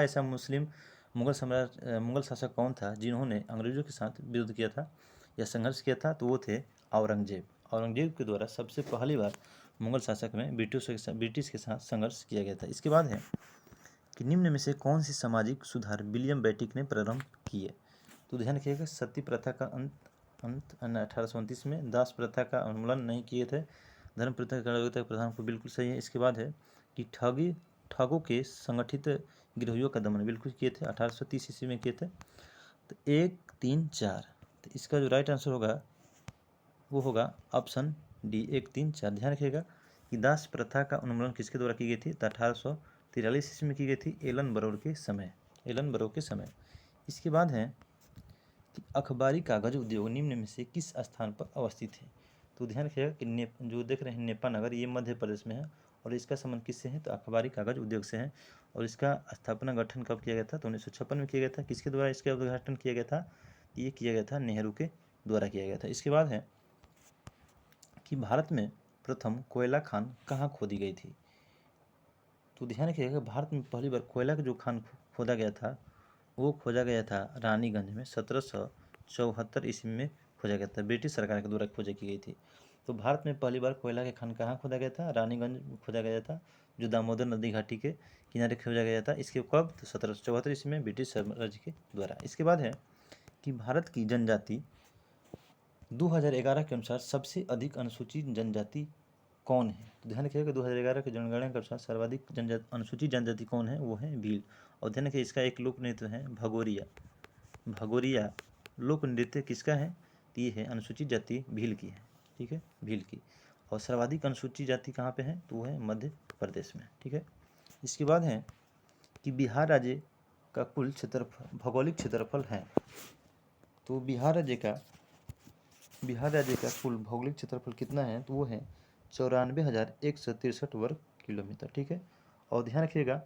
ऐसा मुस्लिम मुगल शासक कौन था जिन्होंने अंग्रेजों के साथ विरोध किया था या संघर्ष किया था? तो वो थे औरंगजेब के द्वारा सबसे पहली बार मुगल शासक में ब्रिटिश के साथ संघर्ष किया गया था। इसके बाद है कि निम्न में से कौन सी सामाजिक सुधार विलियम बेंटिक ने प्रारंभ किए? तो ध्यान रखिएगा सती प्रथा का अंत 1829 में, दास प्रथा का उन्मूलन नहीं किए थे, धर्म प्रथा प्रधान को बिल्कुल सही है। इसके बाद है कि ठगों के संगठित गिरोहियों का दमन बिल्कुल किए थे, 1830 ईस्वी में किए थे। तो 1, 3, 4 तो इसका जो राइट आंसर होगा वो होगा ऑप्शन डी 1, 3, 4। ध्यान रखिएगा कि दास प्रथा का उन्मूलन किसके द्वारा की गई थी? तो 1843 ईस्वी में की गई थी एलन बरो के समय। इसके बाद है कि अखबारी कागज उद्योग निम्न में से किस स्थान पर अवस्थित है। तो ध्यान रखिएगा कि जो देख रहे हैं नेपा नगर, ये मध्य प्रदेश में है और इसका संबंध किससे है, तो अखबारी कागज उद्योग से है। और इसका स्थापना गठन कब किया गया था, तो 1956 में किया गया था। किसके द्वारा इसका उद्घाटन किया गया था, ये किया गया था नेहरू के द्वारा किया गया था। इसके बाद है कि भारत में प्रथम कोयला खान कहाँ खोदी गई थी। तो ध्यान रखिएगा भारत में पहली बार कोयला का जो खान खोदा गया था वो खोजा गया था रानीगंज में 1774 ईस्वी में खोजा गया था। ब्रिटिश सरकार के द्वारा खोजा की गई थी। तो भारत में पहली बार कोयला के खान कहाँ खोदा गया था, रानीगंज में खोजा गया था, जो दामोदर नदी घाटी के किनारे खोजा गया था। इसके कब, तो 1774 ईस्वी में ब्रिटिश साम्राज्य के द्वारा। इसके बाद है कि भारत की जनजाति 2011 के अनुसार सबसे अधिक अनुसूचित जनजाति कौन है। तो ध्यान रखिएगा 2011 के जनगणना के अनुसार सर्वाधिक अनुसूचित जनजाति कौन है, वो है भील। और ध्यान रखिए इसका एक लोक नृत्य है भगोरिया। भगोरिया लोक नृत्य किसका है, तो ये है अनुसूचित जाति भील की है। ठीक है, भील की। और सर्वाधिक अनुसूचित जाति कहाँ पे है, तो वो है मध्य प्रदेश में। ठीक है, इसके बाद है कि बिहार राज्य का कुल क्षेत्रफल, भौगोलिक क्षेत्रफल है। तो बिहार राज्य का कुल भौगोलिक क्षेत्रफल कितना है, तो वो है 94,163 वर्ग किलोमीटर। ठीक है, और ध्यान रखिएगा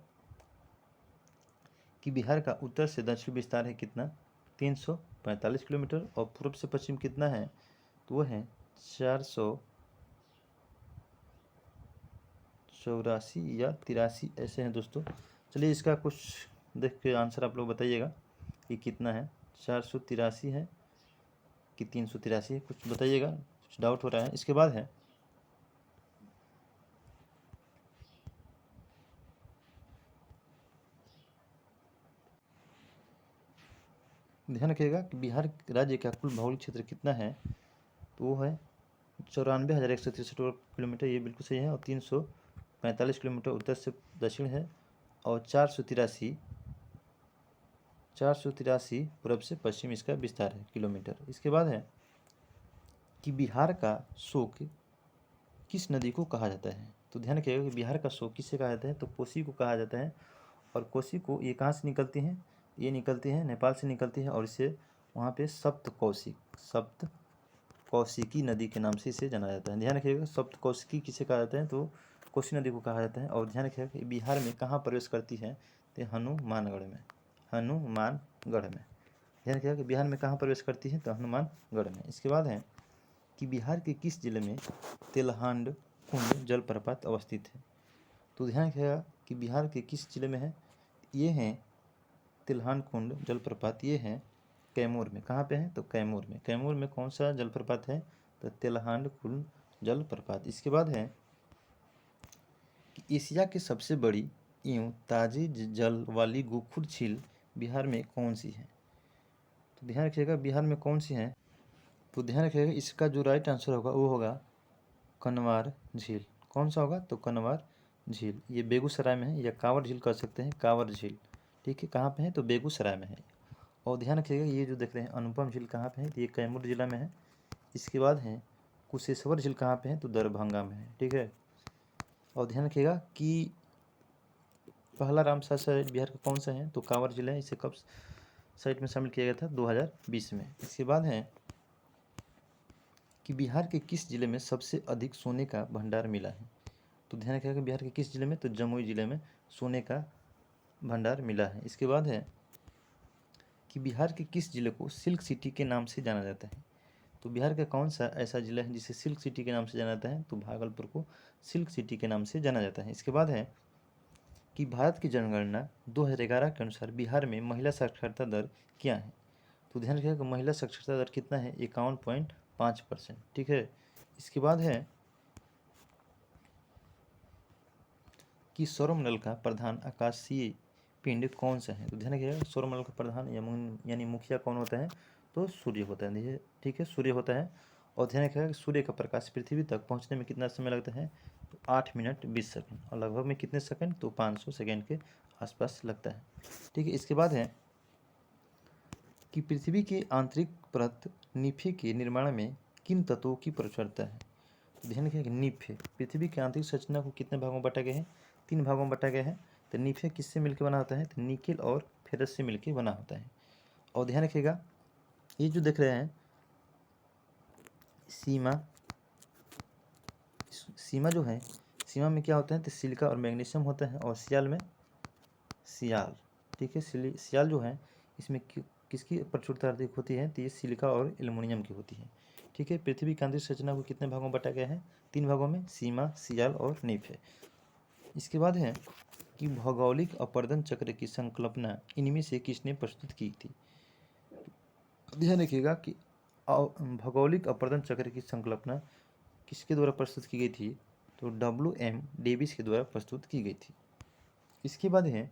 कि बिहार का उत्तर से दक्षिण विस्तार है कितना, 345 किलोमीटर। और पूर्व से पश्चिम कितना है, तो वो है 484 या 83 ऐसे हैं दोस्तों। चलिए इसका कुछ देख के आंसर आप लोग बताइएगा कि कितना है, 483 है कि 383 है, कुछ बताइएगा, कुछ डाउट हो रहा है। इसके बाद है ध्यान रखिएगा कि बिहार राज्य का कुल भौगोलिक क्षेत्र कितना है, तो वो है 94,163 वर्ग किलोमीटर, ये बिल्कुल सही है। और 345 किलोमीटर उत्तर से दक्षिण है और 483 पूर्व से पश्चिम इसका विस्तार है किलोमीटर। इसके बाद है कि बिहार का शोक किस नदी को कहा जाता है। तो ध्यान रखिएगा कि बिहार का शोक किससे कहा जाता है, तो कोसी को कहा जाता है। और कोसी को ये कहाँ से निकलती हैं, ये निकलती हैं नेपाल से निकलती है और इसे वहाँ पे सप्त कौशिकी नदी के नाम से इसे जाना जाता है। ध्यान रखिएगा सप्त कौशिकी किसे कहा जाता है, तो कोसी नदी को कहा जाता है। और ध्यान रखिएगा कि बिहार में कहाँ प्रवेश करती है, तो हनुमानगढ़ में। ध्यान रखिएगा कि बिहार में कहाँ प्रवेश करती है, तो हनुमानगढ़ में। इसके बाद है कि बिहार के किस जिले में तेलहांड कुंड जलप्रपात अवस्थित है। तो ध्यान रखिएगा कि बिहार के किस जिले में है, ये है तिलहान कुंड जलप्रपात, ये है कैमूर में। कहाँ पे है, तो कैमूर में। कैमूर में कौन सा जलप्रपात है, तो तिलहान कुंड जलप्रपात। इसके बाद है कि एशिया की सबसे बड़ी एवं ताजे जल वाली गोखुर झील बिहार में कौन सी है। तो ध्यान रखिएगा बिहार में कौन सी है, तो ध्यान रखिएगा इसका जो राइट आंसर होगा वो होगा कनवार झील। कौन सा होगा, तो कनवार झील। ये बेगूसराय में है, या कांवर झील कह सकते हैं, कांवर झील। ठीक है, कहाँ पे है, तो बेगूसराय में है। और ध्यान रखिएगा ये जो देख रहे हैं अनुपम झील कहाँ पे है, तो ये कैमूर जिला में है। इसके बाद है कुशेश्वर झील कहाँ पे है, तो दरभंगा में है। ठीक है, और ध्यान रखिएगा कि पहला रामसर साइट बिहार का कौन सा है, तो कांवर जिला है। इसे कब साइट में शामिल किया गया था, 2020 में। इसके बाद है कि बिहार के किस जिले में सबसे अधिक सोने का भंडार मिला है। तो ध्यान रखिएगा बिहार के किस जिले में, तो जमुई जिले में सोने का भंडार मिला है। इसके बाद है कि बिहार के किस जिले को सिल्क सिटी के नाम से जाना जाता है। तो बिहार का कौन सा ऐसा जिला है जिसे सिल्क सिटी के नाम से जाना जाता है, तो भागलपुर को सिल्क सिटी के नाम से जाना जाता है। इसके बाद है कि भारत की जनगणना 2011 के अनुसार बिहार में महिला साक्षरता दर क्या है। तो ध्यान रखिएगा महिला साक्षरता दर कितना है, 51.5%। ठीक है, इसके बाद है कि सौरमंडल का प्रधान आकाशीय पिंड कौन सा है। तो ध्यान रखिएगा सौरमंडल का प्रधान यानी मुखिया कौन होता है, तो सूर्य होता है। ठीक है, सूर्य होता है। और ध्यान रखिएगा कि सूर्य का प्रकाश पृथ्वी तक पहुंचने में कितना समय लगता है, तो 8 मिनट 20 सेकंड। और लगभग में कितने सेकंड, तो 500 सेकंड के आसपास लगता है। ठीक है, इसके बाद है कि पृथ्वी की आंतरिक परत निफे के निर्माण में किन तत्वों की प्रचुरता है। तो ध्यान रखिएगा निफे पृथ्वी की आंतरिक संरचना को कितने भागों में बांटा गया है, 3 भागों में बांटा गया है। तो निफे किससे मिलकर बना होता है, तो निकेल और फेरस से मिलकर बना होता है। और ध्यान रखिएगा ये जो देख रहे हैं सीमा, सीमा जो है, सीमा में क्या होता है तो सिलिका और मैग्नीशियम होता है, और सियाल में सियाल, ठीक है। सियाल जो है इसमें किसकी प्रचुरता अधिक होती है तो ये सिलिका और एल्युमिनियम की होती है, ठीक है। पृथ्वी की आंतरिक संरचना को कितने भागों में बांटा गया है, 3 भागों में, सीमा, सियाल और नीफ है। इसके बाद है कि भौगोलिक अपर्दन चक्र की संकल्पना इनमें से किसने प्रस्तुत की थी। ध्यान रखिएगा कि भौगोलिक अपर्दन चक्र की संकल्पना किसके द्वारा प्रस्तुत की गई थी तो WM डेविस के द्वारा प्रस्तुत की गई थी। इसके बाद है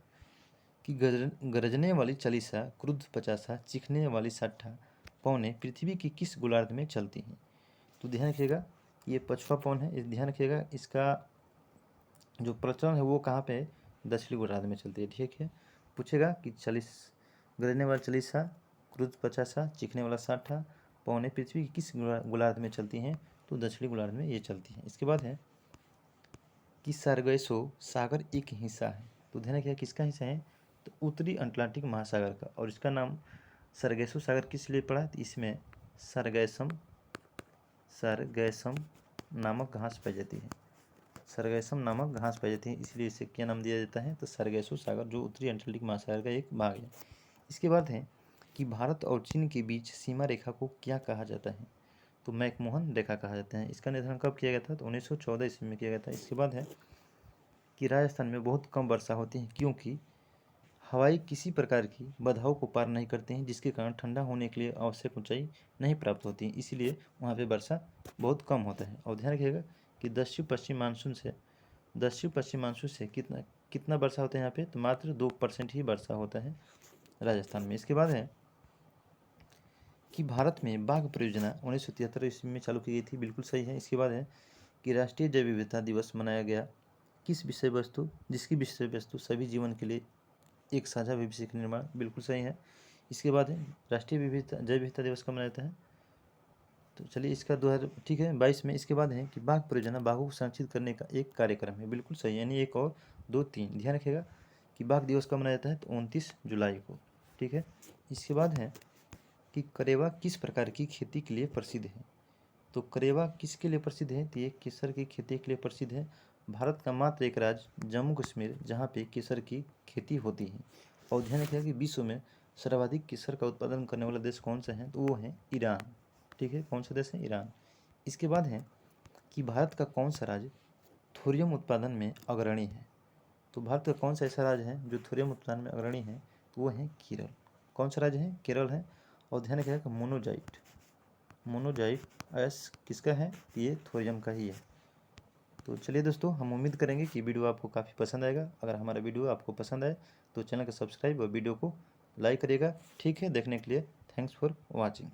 कि गरजने वाली चालीसा, क्रुद्ध पचासा, चीखने वाली 60 पौने पृथ्वी की किस गोलार्ध में चलती हैं। तो ध्यान रखिएगा ये 5वां पौन है, ध्यान रखिएगा इसका जो प्रचलन है वो कहाँ पे है, दक्षिणी गोलार्ध में चलती है, ठीक है। पूछेगा कि गरजने वाला चालीसा, क्रुद्ध पचासा, चीखने वाला 60 पौने पृथ्वी की किस गोलार्ध में चलती हैं तो दक्षिणी गोलार्ध में ये चलती हैं। इसके बाद है कि सरगैसो सागर एक हिस्सा है, तो ध्यान रखिएगा किसका हिस्सा है तो उत्तरी अटलांटिक महासागर का, और इसका नाम सरगैसो सागर किस लिए पड़ा तो इसमें सरगैसम नामक घास पाई जाती है, सरगैसम नामक घास पाई जाती है, इसलिए इसे क्या नाम दिया जाता है तो सरगैसो सागर, जो उत्तरी अटलांटिक महासागर का एक भाग है। इसके बाद है कि भारत और चीन के बीच सीमा रेखा को क्या कहा जाता है तो मैकमोहन रेखा कहा जाता है। इसका निर्धारण कब किया गया था तो 1914 ईस्वी में किया गया था। इसके बाद है कि राजस्थान में बहुत कम वर्षा होती है क्योंकि हवाई किसी प्रकार की बाधाओं को पार नहीं करते हैं, जिसके कारण ठंडा होने के लिए आवश्यक ऊंचाई नहीं प्राप्त होती है, इसीलिए वहाँ पे वर्षा बहुत कम होता है। और ध्यान रखिएगा कि दक्षिण पश्चिम मानसून से कितना वर्षा होता है यहाँ पे तो मात्र 2% ही वर्षा होता है राजस्थान में। इसके बाद है कि भारत में बाघ परियोजना 1973 ईस्वी में चालू की गई थी, बिल्कुल सही है। इसके बाद है कि राष्ट्रीय जैव विविधता दिवस मनाया गया किस विषय वस्तु, जिसकी विषय वस्तु सभी जीवन के लिए एक साझा भविष्य का निर्माण, बिल्कुल सही है। इसके बाद है राष्ट्रीय जैव विविधता दिवस कब मनाया जाता है तो चलिए इसका 2022 में। इसके बाद है कि बाघ परियोजना बाघों को संरक्षित करने का एक कार्यक्रम है, बिल्कुल सही, यानी 1 और 2 3। ध्यान रखिएगा कि बाघ दिवस कब मनाया जाता है तो 29 जुलाई को, ठीक है। इसके बाद है कि करेवा किस प्रकार की खेती के लिए प्रसिद्ध है तो करेवा किसके लिए प्रसिद्ध है तो ये केसर की खेती के लिए प्रसिद्ध है। भारत का मात्र एक राज्य जम्मू कश्मीर जहाँ पे केसर की खेती होती है। और ध्यान रखिएगा कि विश्व में सर्वाधिक केसर का उत्पादन करने वाला देश कौन सा है तो वो है ईरान, ठीक है। कौन सा देश है ईरान। इसके बाद है कि भारत का कौन सा राज्य थोरियम उत्पादन में अग्रणी है तो भारत का कौन सा ऐसा राज्य है जो थोरियम उत्पादन में अग्रणी है तो वो है केरल। कौन सा राज्य है केरल है। और ध्यान रखिएगा मोनोजाइट एस किसका है ये थोरियम का ही है। तो चलिए दोस्तों हम उम्मीद करेंगे कि वीडियो आपको काफ़ी पसंद आएगा। अगर हमारा वीडियो आपको पसंद आए तो चैनल को सब्सक्राइब और वीडियो को लाइक करिएगा, ठीक है। देखने के लिए थैंक्स फॉर वॉचिंग।